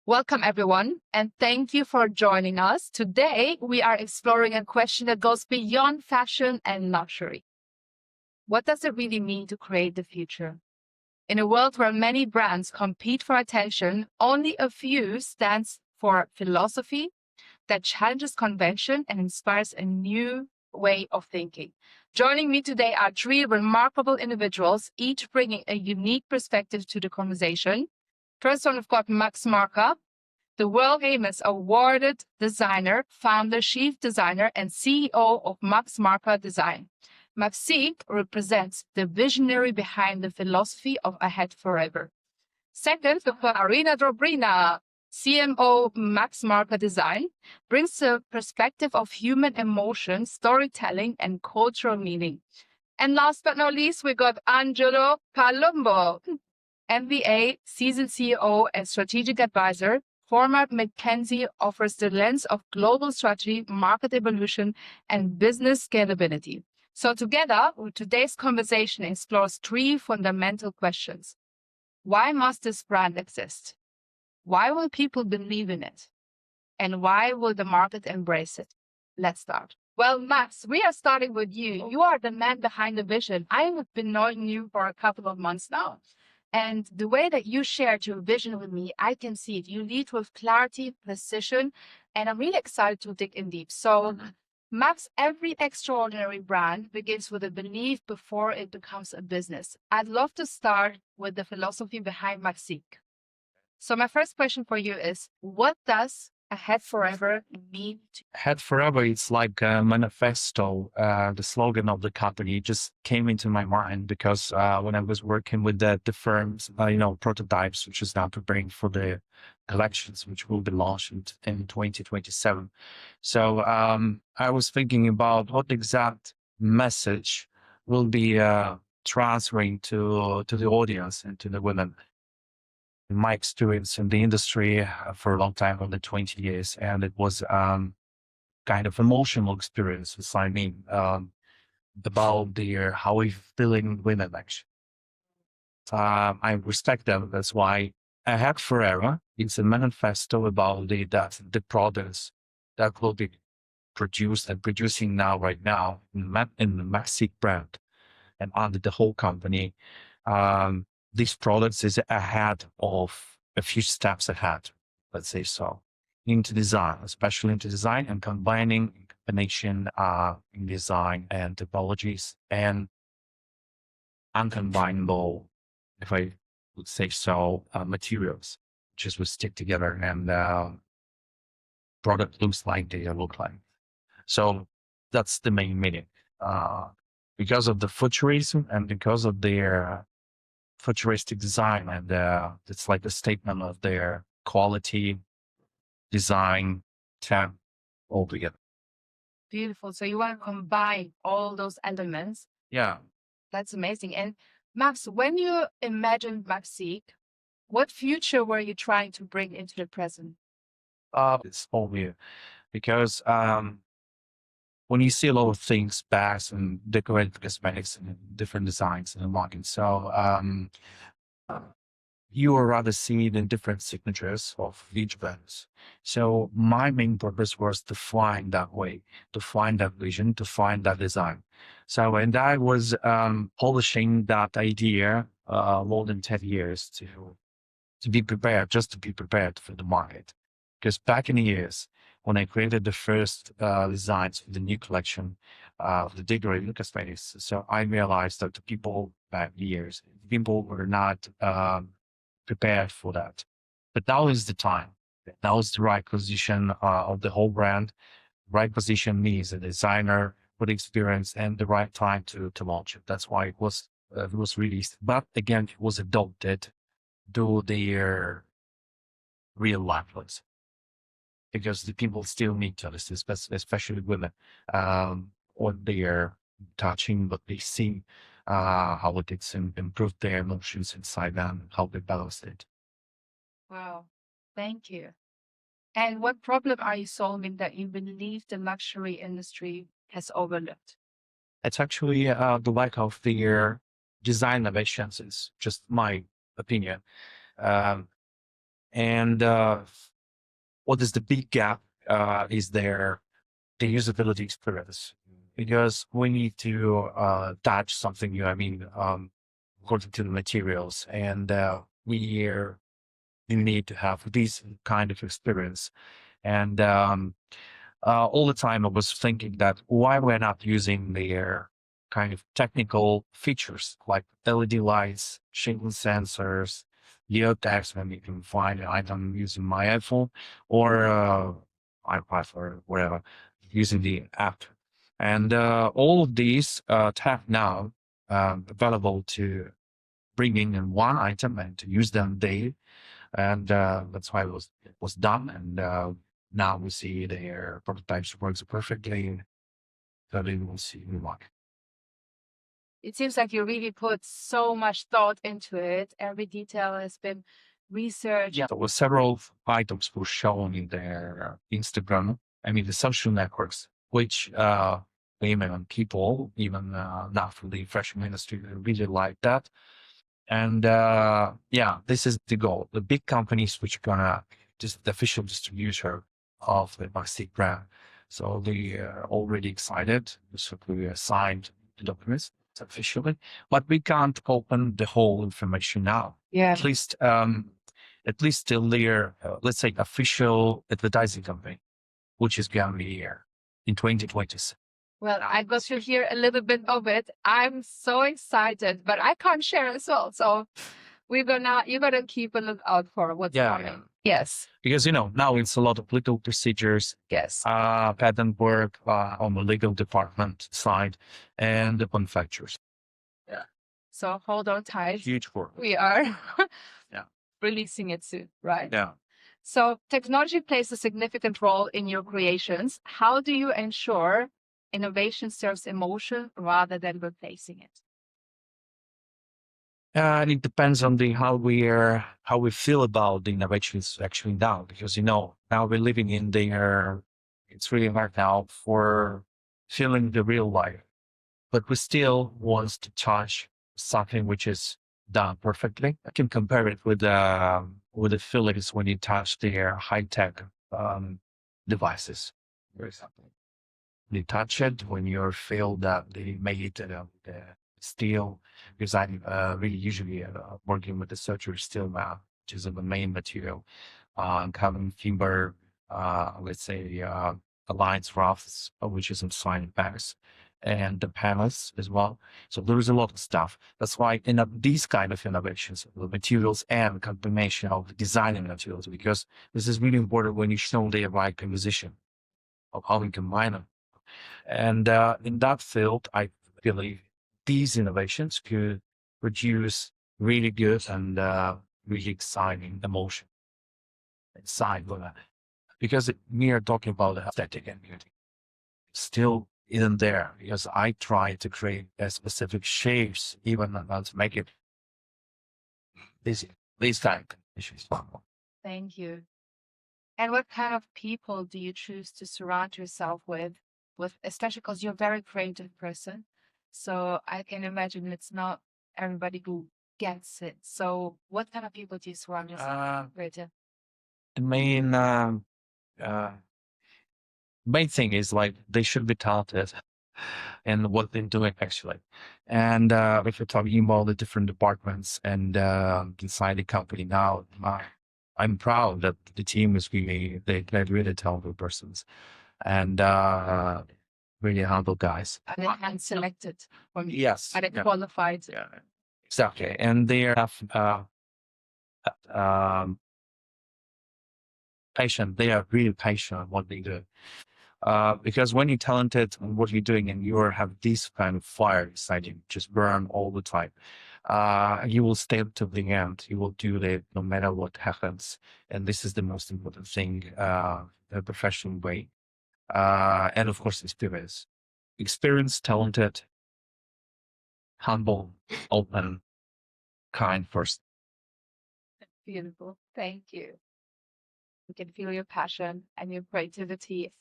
Welcome, everyone, and thank you for joining us. Today, we are exploring a question that goes beyond fashion and luxury. What does it really mean to create the future? In a world where many brands compete for attention, only a few stands for philosophy that challenges convention and inspires a new way of thinking. Joining me today are three remarkable individuals, each bringing a unique perspective to the conversation. First one, we've got Max Marka, the world famous awarded designer, founder, chief designer, and CEO of Max Marka Design. MAXIQUE represents the visionary behind the philosophy of Ahead Forever. Second, Arina Dobrina, CMO Max Marka Design, brings the perspective of human emotion, storytelling, and cultural meaning. And last but not least, we got Angelo Palumbo, MBA, seasoned CEO and strategic advisor. Former McKinsey offers the lens of global strategy, market evolution, and business scalability. So together, today's conversation explores three fundamental questions. Why must this brand exist? Why will people believe in it? And why will the market embrace it? Let's start. Well, Max, we are starting with you. You are the man behind the vision. I have been knowing you for a couple of months now. And the way that you shared your vision with me, I can see it. You lead with clarity, precision, and I'm really excited to dig in deep. So, Max, every extraordinary brand begins with a belief before it becomes a business. I'd love to start with the philosophy behind MAXIQUE. So my first question for you is, what does Ahead Forever mean to you? Head Forever, it's like a manifesto. The slogan of the company just came into my mind because when I was working with the firms, prototypes, which is now preparing for the collections, which will be launched in 2027. So I was thinking about what exact message will be transferring to the audience and to the women. My experience in the industry for a long time, over 20 years, and it was kind of emotional experience. About how we feeling women actually. I respect them. That's why I had Forever. It's a manifesto about the products that will be produced and producing right now in the MAXIQUE brand and under the whole company. These products is ahead of a few steps ahead, let's say so, into design, especially into design and combining combination in design and topologies and uncombinable, if I would say so, materials, just would stick together and product looks like they look like. So that's the main meaning. Because of the futurism and because of their futuristic design, and it's like a statement of their quality, design, term altogether. Beautiful. So you want to combine all those elements. Yeah, That's amazing. And Max, when you imagined MAXIQUE, what future were you trying to bring into the present? it's all new because when you see a lot of things, bags and decorated cosmetics and different designs in the market, so you would rather see the different signatures of each brands. So my main purpose was to find that way, to find that vision, to find that design. So, and I was polishing that idea more than 10 years to be prepared, just to be prepared for the market. Because back in the years, when I created the first designs for the new collection of the decorated cosmetics, so I realized that the people back years, people were not prepared for that. But now is the time. Now is the right position of the whole brand. Right position means a designer with experience and the right time to launch it. That's why it was released. But again, it was adopted to their real life lives because the people still need to understand, especially women, what they are touching, what they see, how it is improve their emotions inside them, how they balance it. Wow. Thank you. And what problem are you solving that you believe the luxury industry has overlooked? It's actually the lack of their design innovations is just my opinion. Um, And what is the big gap is the usability experience, because we need to touch something new. I mean, according to the materials, and we need to have this kind of experience. And all the time I was thinking that why we're not using their kind of technical features like LED lights, shingle sensors, geotags, when you can find an item using my iPhone or iPad or whatever, using the app. And all of these tag now available to bring in one item and to use them daily. And that's why it was done. And now we see their prototypes works perfectly. So they will see we like. It seems like you really put so much thought into it. Every detail has been researched. Yeah, there were several items were shown in their Instagram. I mean, the social networks, which women and people, even not from the fashion industry, they really like that. And yeah, this is the goal. The big companies which are gonna just the official distributor of the MAXIQUE brand. So they are already excited. So we signed the documents officially, but we can't open the whole information now. Yeah. At least till their let's say official advertising campaign, which is gonna be here in 2020. Well, I got to hear a little bit of it. I'm so excited, but I can't share as well. So you're gonna keep a lookout for what's coming. Yes. Because now it's a lot of legal procedures, Yes. patent work on the legal department side, and the manufacturers. Yeah, So hold on tight. huge work. We are Yeah. releasing it soon, right? Yeah. So technology plays a significant role in your creations. How do you ensure innovation serves emotion rather than replacing it? And it depends on how we feel about the innovations actually now, because now we're living in it's really hard now for feeling the real life, but we still want to touch something which is done perfectly. I can compare it with the feelings when you touch their high tech devices, for example. You touch it when you feel that they made the steel, because I'm really usually working with the surgery steel now, which is the main material, carbon fiber, let's say alliance rafts, which is in sign bags, and the panels as well. So there is a lot of stuff. That's why in these kind of innovations, the materials and combination of designing materials, because this is really important when you show the right composition of how we combine them. And in that field, I believe these innovations could produce really good and really exciting emotion inside of that. Because we are talking about aesthetic and beauty. Still isn't there, because I try to create specific shapes, even not to make it these kind of issues. Thank you. And what kind of people do you choose to surround yourself with especially because you're a very creative person. So I can imagine it's not everybody who gets it. So what kind of people do you surround yourself with? The main thing is like they should be talented in what they're doing actually. And if you're talking about the different departments and inside the company now, I'm proud that the team is they're really talented persons and really humble guys. Are they hand selected? Yes. Are they qualified? Yeah, exactly. And they have patient. They are really patient on what they do. Because when you're talented on what you're doing and you have this kind of fire inside you, just burn all the time, you will stay to the end. You will do it no matter what happens. And this is the most important thing, the professional way. And of course, experience. Experience, talented, humble, open, kind person. Beautiful. Thank you. We can feel your passion and your creativity.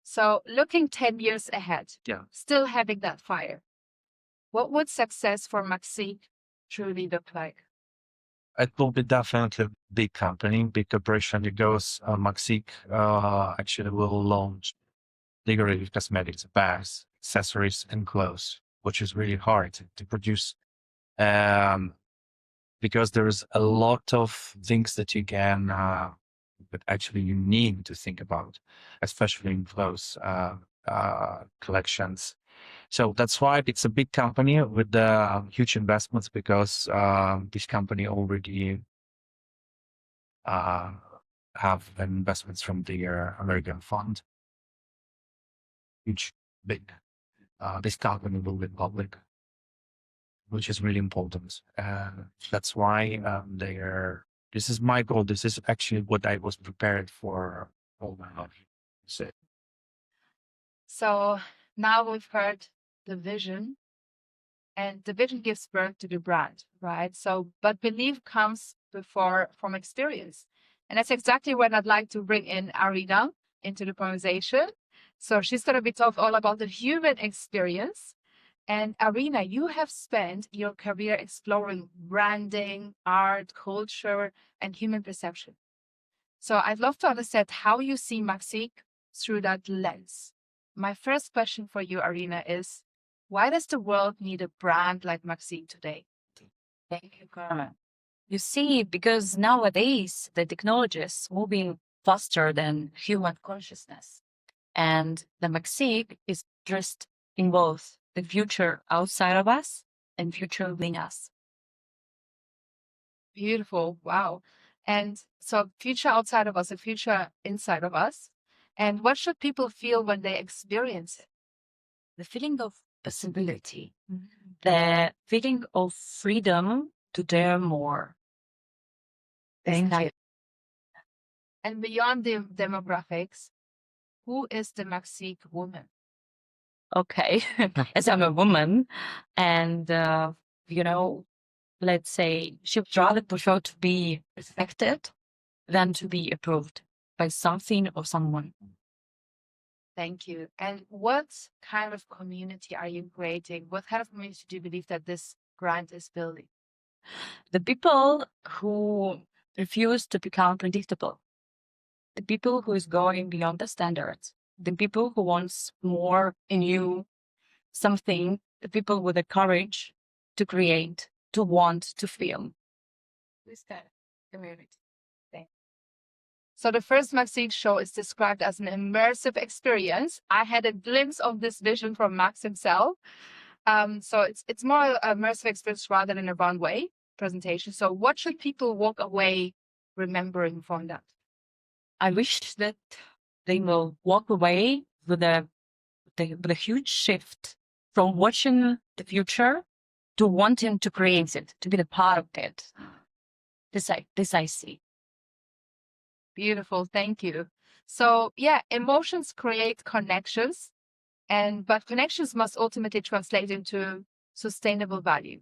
So looking 10 years ahead, still having that fire, what would success for MAXIQUE truly look like? It will be definitely a big company, big corporation, because MAXIQUE actually will launch decorative cosmetics, bags, accessories, and clothes, which is really hard to produce. Um, because there's a lot of things that you can, but actually you need to think about, especially in clothes collections. So that's why it's a big company with huge investments, because this company already uh, have investments from the American fund, huge, big. This company will be public, which is really important. That's why this is my goal. This is actually what I was prepared for all my life. So now we've heard the vision, and the vision gives birth to the brand, right? So, but belief comes before from experience. And that's exactly when I'd like to bring in Arina into the conversation. So she's going to be talking all about the human experience. And Arina, you have spent your career exploring branding, art, culture, and human perception. So I'd love to understand how you see MAXIQUE through that lens. My first question for you, Arina, is why does the world need a brand like MAXIQUE today? Thank you, Carmen. You see, because nowadays the technology is moving faster than human consciousness. And the MAXIQUE is dressed in both the future outside of us and future within us. Beautiful. Wow. And so, future outside of us, a future inside of us. And what should people feel when they experience it? The feeling of possibility, the feeling of freedom to dare more. Thank you. And beyond the demographics, who is the MAXIQUE woman? Okay, as I'm a woman, and let's say she would rather prefer to be respected than to be approved by something or someone. Thank you. And what kind of community are you creating? What kind of community do you believe that this brand is building? The people who refuse to become predictable, the people who is going beyond the standards, the people who wants more in you, something, the people with the courage to create, to want, to feel. This kind of community. So the first MAXIQUE show is described as an immersive experience. I had a glimpse of this vision from Max himself. So it's more immersive experience rather than a runway presentation. So what should people walk away remembering from that? I wish that they will walk away with a huge shift from watching the future to wanting to create it, to be the part of it. This I see. Beautiful, thank you. So yeah, emotions create connections, but connections must ultimately translate into sustainable value.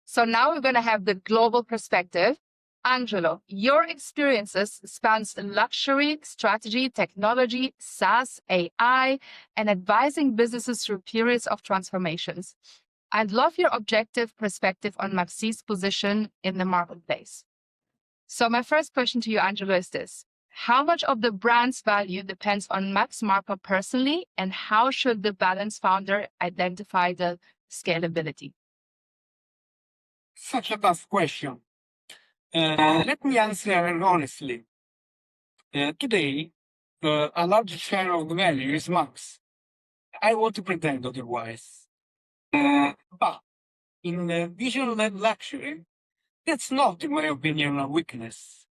So now we're going to have the global perspective. Angelo, your experiences spans luxury, strategy, technology, SaaS, AI, and advising businesses through periods of transformations. I'd love your objective perspective on MAXIQUE's position in the marketplace. So my first question to you, Angelo, is this. How much of the brand's value depends on Max Marka personally, and how should the Balance founder identify the scalability? Such a tough question. Let me answer honestly. Today, a large share of the value is Max. I want to pretend otherwise. But in vision-led luxury, that's not, in my opinion, a weakness.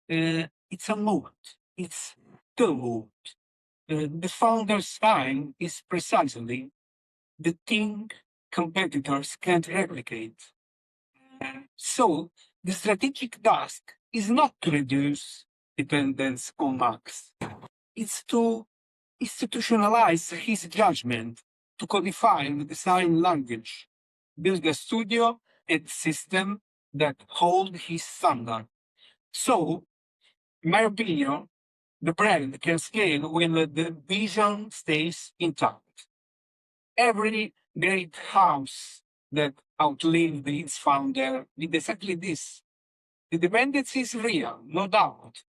It's a mood. It's the mood. The founder's style is precisely the thing competitors can't replicate. So, the strategic task is not to reduce dependence on Max. It's to institutionalize his judgment, to codify the design language, build a studio and system that hold his standard. So, in my opinion, the brand can scale when the vision stays intact. Every great house that outlived its founder did exactly this. The dependency is real, no doubt,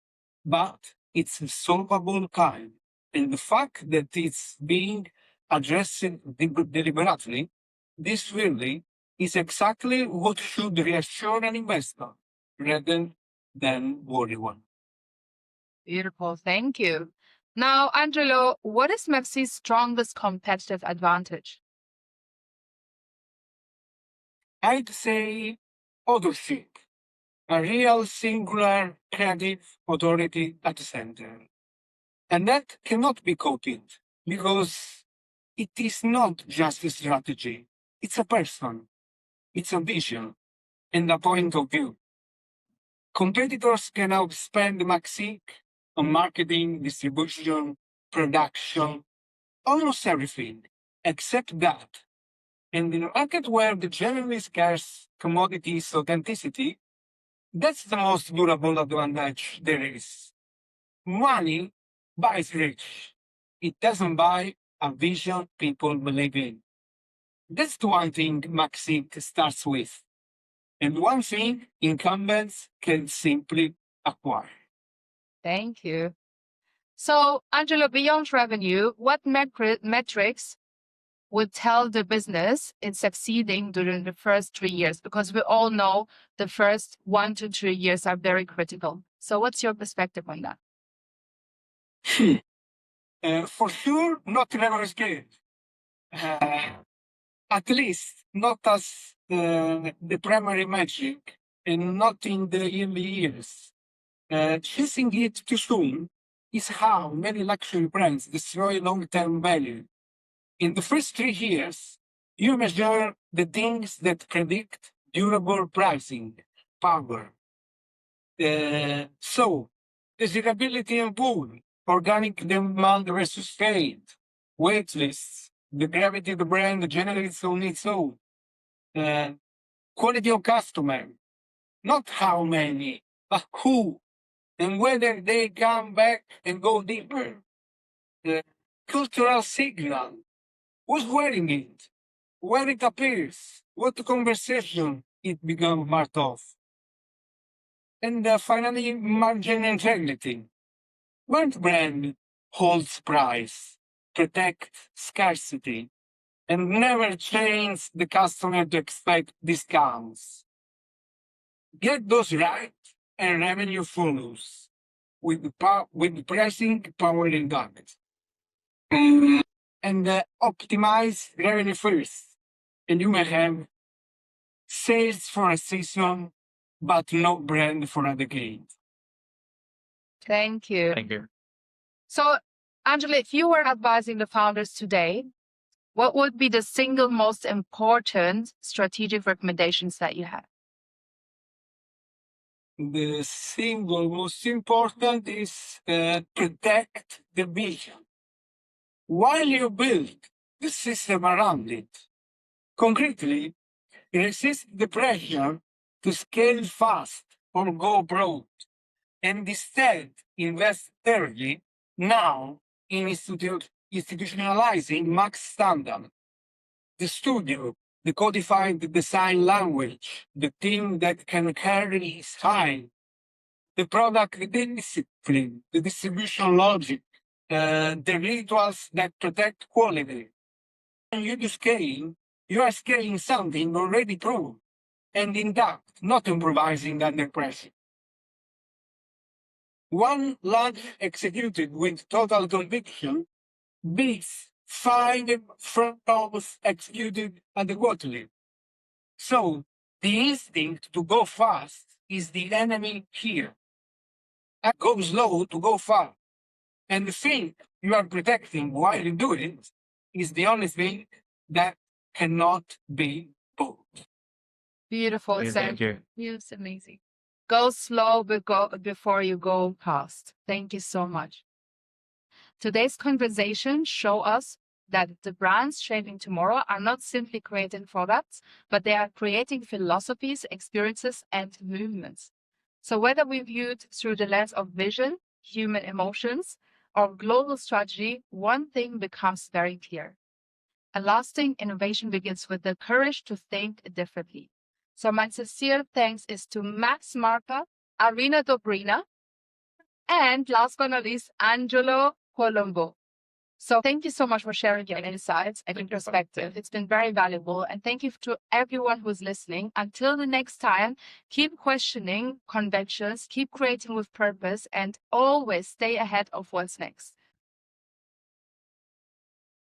but it's a solvable kind. And the fact that it's being addressed deliberately, this really is exactly what should reassure an investor rather than worry one. Beautiful. Thank you. Now, Angelo, what is Maxi's strongest competitive advantage? I'd say authorship, a real singular creative authority at the center. And that cannot be copied because it is not just a strategy, it's a person, it's a vision, and a point of view. Competitors can outspend MAXIQUE on marketing, distribution, production, almost everything, except that. And in a market where the generally scarce commodity is authenticity, that's the most durable advantage there is. Money buys rich. It doesn't buy a vision people believe in. That's the one thing MAXIQUE starts with. And one thing incumbents can simply acquire. Thank you. So, Angelo, beyond revenue, what metrics would tell the business it's succeeding during the first 3 years? Because we all know the first 1 to 3 years are very critical. So, what's your perspective on that? For sure, not leverage gain. At least not as the primary metric and not in the early years. Chasing it too soon is how many luxury brands destroy long-term value. In the first 3 years, you measure the things that predict durable pricing power. So, desirability and pull, organic demand versus fade, wait lists, the gravity the brand generates on its own, quality of customer, not how many, but who, and whether they come back and go deeper. The cultural signal, who's wearing it, where it appears, what conversation it becomes part of. And finally, margin integrity. When brand holds price, protect scarcity, and never trains the customer to expect discounts. Get those right, and revenue follows with pricing power intact. And optimize revenue first, and you may have sales for a season, but no brand for a decade. Thank you. Thank you. So, Angela, if you were advising the founders today, what would be the single most important strategic recommendations that you have? The single most important is protect the vision while you build the system around it. Concretely, resist the pressure to scale fast or go broad, and instead invest early now in institutionalizing Max Standard. The studio, the codified design language, the team that can carry his high, the product discipline, the distribution logic, the rituals that protect quality. When you do scale, you are scaling something already true and intact, not improvising under pressure. One launch executed with total conviction beats 5 front rows executed adequately. So, the instinct to go fast is the enemy here. And go slow to go far. And the thing you are protecting while you do it is the only thing that cannot be both. Beautiful. Thank you. It's amazing. Go slow before you go fast. Thank you so much. Today's conversation show us that the brands shaping tomorrow are not simply creating products, but they are creating philosophies, experiences, and movements. So whether we view it through the lens of vision, human emotions, or global strategy, one thing becomes very clear. A lasting innovation begins with the courage to think differently. So my sincere thanks is to Max Marka Arina Dobrina, and last but not least, Angelo Colombo. So thank you so much for sharing your insights and your perspective. It's been very valuable. And thank you to everyone who's listening. Until the next time, keep questioning conventions, keep creating with purpose, and always stay ahead of what's next.